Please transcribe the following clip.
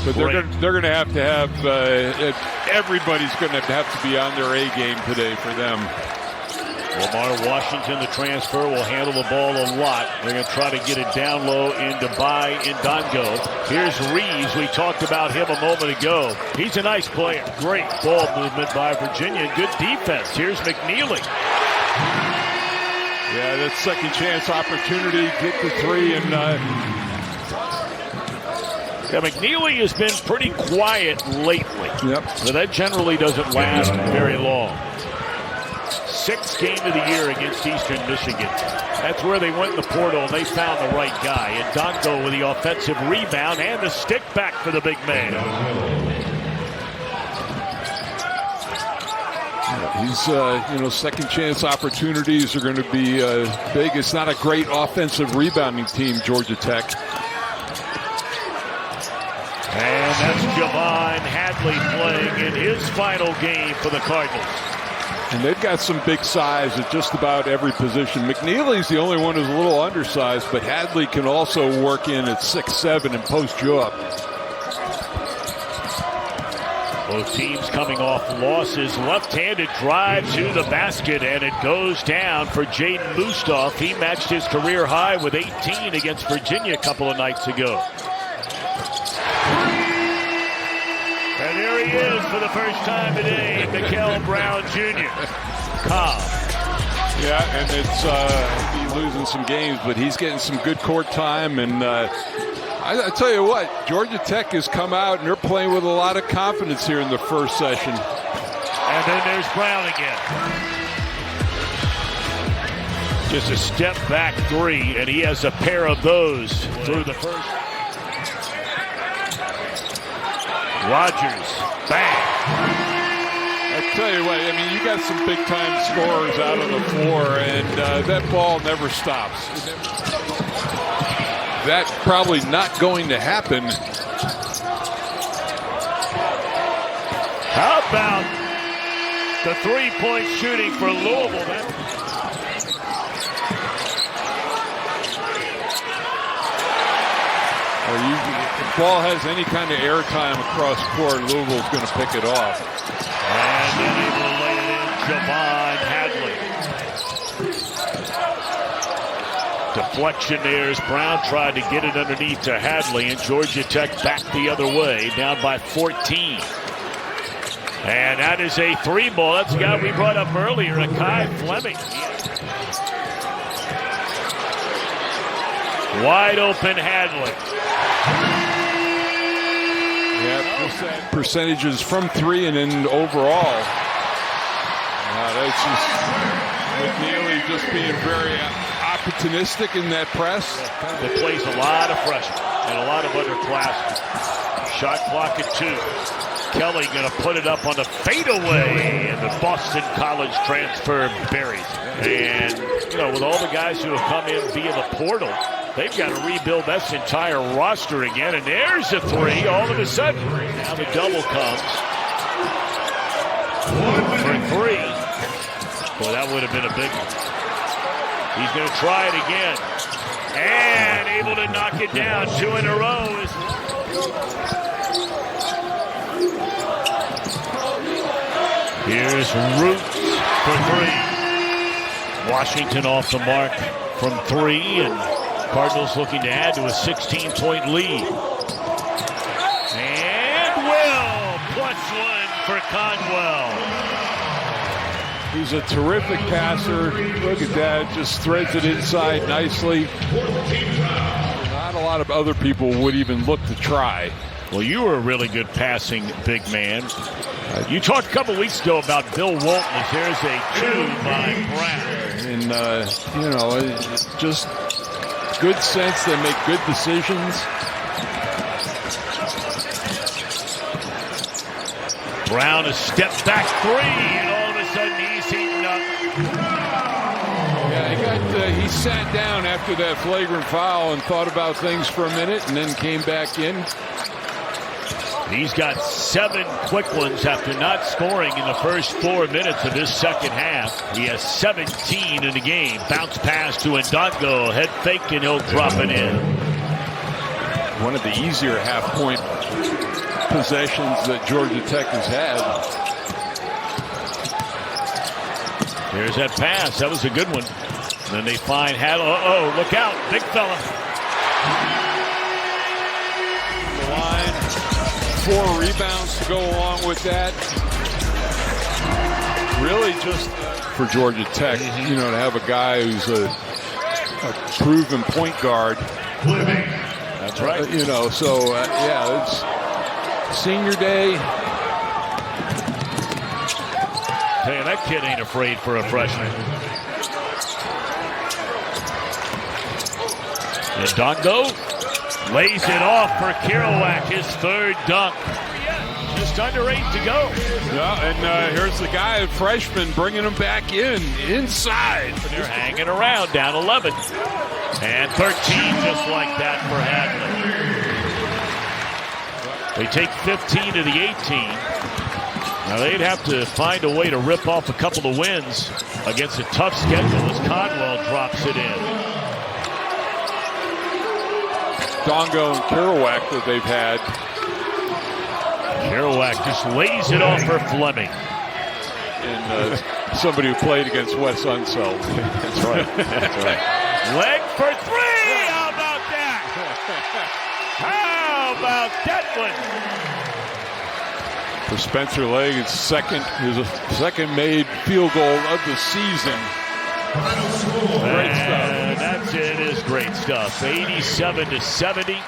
But they're going to have everybody's going to have to be on their A game today for them. Lamar Washington, the transfer, will handle the ball a lot. They're going to try to get it down low into Baye Ndongo. Here's Reeves. We talked about him a moment ago. He's a nice player. Great ball movement by Virginia. Good defense. Here's McNeely. Yeah, that second chance opportunity. Get the three and... Yeah, McNeely has been pretty quiet lately. Yep. So that generally doesn't last very long. 6th game of the year against Eastern Michigan. That's where they went in the portal and they found the right guy. And Ndongo with the offensive rebound and the stick back for the big man. He's, second chance opportunities are going to be big. It's not a great offensive rebounding team, Georgia Tech. And that's Javon Hadley playing in his final game for the Cardinals. And they've got some big size at just about every position. McNeely's the only one who's a little undersized, but Hadley can also work in at 6'7" and post you up. Both teams coming off losses. Left-handed drive to the basket, and it goes down for Jaden Mustoff. He matched his career high with 18 against Virginia a couple of nights ago. And there he is for the first time today, Mikel Brown Jr. Cobb. Yeah, and it's he's losing some games, but he's getting some good court time. And I tell you what, Georgia Tech has come out, and they're playing with a lot of confidence here in the first session. And then there's Brown again. Just a step back three, and he has a pair of those through the first. Rogers, bang. I tell you what, I mean, you got some big-time scorers out on the floor, and that ball never stops. That's probably not going to happen. How about the three-point shooting for Louisville? If the ball has any kind of airtime across court, Louisville's going to pick it off. And then able to lay it in, Javon Hadley. Deflection there as Brown tried to get it underneath to Hadley, and Georgia Tech back the other way, down by 14. And that is a three ball. That's the guy we brought up earlier, Akai Fleming. Wide open Hadley. Yeah, percentages from three and then overall. That's just McNeely just being very opportunistic in that press. That plays a lot of freshmen and a lot of underclassmen. Shot clock at 2. Kelly going to put it up on the fadeaway, and the Boston College transfer buried. And, with all the guys who have come in via the portal, they've got to rebuild this entire roster again. And there's a three all of a sudden. Now the double comes for 3. Boy, that would have been a big one. He's going to try it again. And able to knock it down. 2 in a row. Here's Roots for 3. Washington off the mark from 3, and Cardinals looking to add to a 16-point lead. And Will, +1 for Conwell. He's a terrific passer. Look at that, just threads it inside nicely. Not a lot of other people would even look to try. Well, you were a really good passing big man. You talked a couple weeks ago about Bill Walton. There's a 2 by Brown. And, just good sense. They make good decisions. Brown a step back 3, and all of a sudden he's heating up. Yeah, he sat down after that flagrant foul and thought about things for a minute and then came back in. He's got 7 quick ones after not scoring in the first 4 minutes of this second half. He has 17 in the game. Bounce pass to Ndongo. Head fake, and he'll drop it in. one of the easier half-point possessions that Georgia Tech has had. Here's that pass. That was a good one. And then they find Hadley. Uh-oh, look out. Big fella. The line. 4 rebounds to go along with that. Really just for Georgia Tech, you know, to have a guy who's a proven point guard. That's right. You know, so, yeah, it's senior day. Tell you, that kid ain't afraid for a freshman. And Ndongo lays it off for Kerouac, his 3rd dunk. Just under 8 to go. Yeah, and here's the guy, a freshman, bringing him back inside. And they're hanging around, down 11. And 13 just like that for Hadley. They take 15 to the 18. Now they'd have to find a way to rip off a couple of wins against a tough schedule as Conwell drops it in. Ndongo and Kerouac that they've had. Kerouac just lays it off for Fleming. And somebody who played against Wes Unseld. That's right. That's right. Leg for 3. How about that? How about that one? For Spencer Legg, his second made field goal of the season. Great stuff. That's it. Is great stuff. 87 to 70.